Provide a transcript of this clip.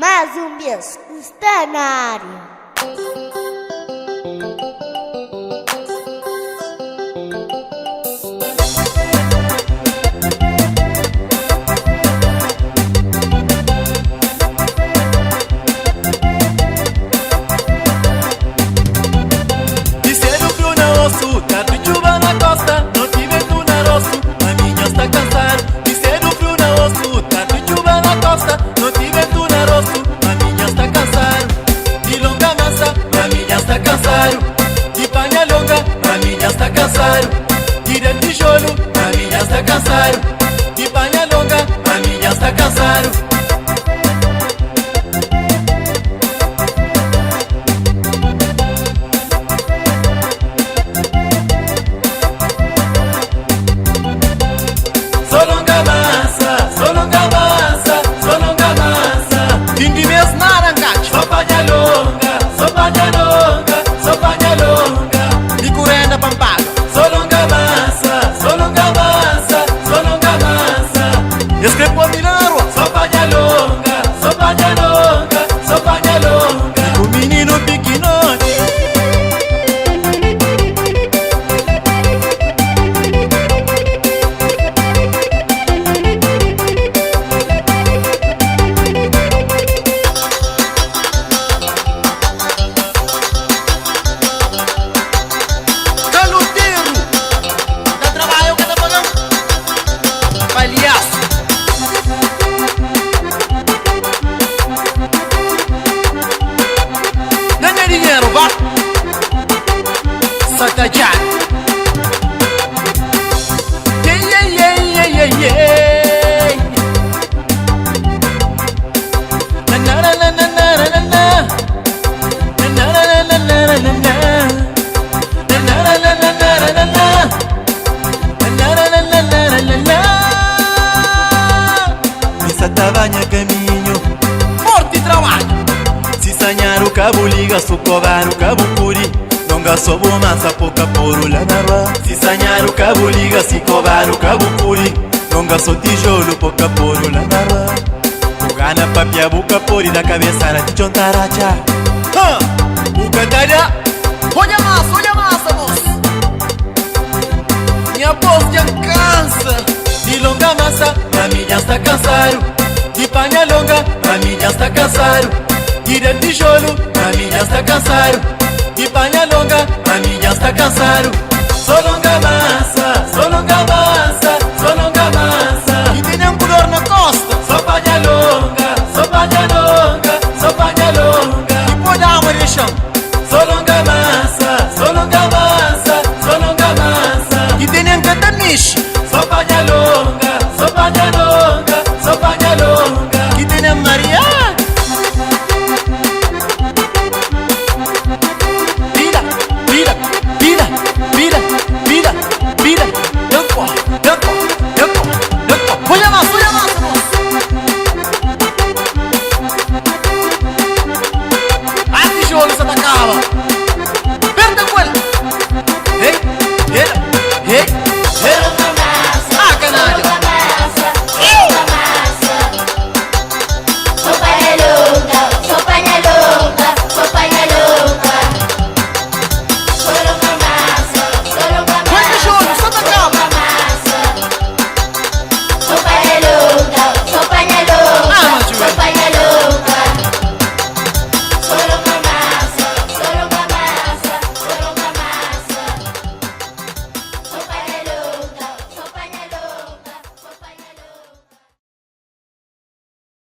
Mais um mês está na área. Disseram que o não osso, tá de chuva na costa, não te vento na roço, a minha está cansado. Disseram que o não osso, tá de chuva na costa, não te vento na roço, a minha está cansado. De longa massa, a minha está cansado. De panha longa, a minha está cansado. De tijolo, a minha está cansado. De panha longa, a minha está cansado. Escrevo a Milano, sopa de longa, sopa de longa, sopa de longa. O menino pequenote. Caluteiro, dá trabalho, cada pagão. Palhaço. Dinheiro, vá! Sacajar! Yeah, yeah, yeah, yeah, yeah. Na na na na na na na na. Na na na na na na na. Na na na na na na na na. Na na na na na na na. Missa tavanha caminho, morte e trabalho. Se sanhar o cabo liga, socovar o cabo curi. Longa sobo massa, pouca porula na rua. Se sanhar o cabo liga, se covar o cabo curi. Longa so tijolo, pouca porula na rua. Ugana papia, buca pori da cabeça na tichontaracha. Buca talha. Olha massa, moço. Minha voz já cansa. De longa massa, a minha está cansado. De panha longa, a minha está cansado. De tijolo, a minha está cansado. De panha longa, a minha está cansado. Só longa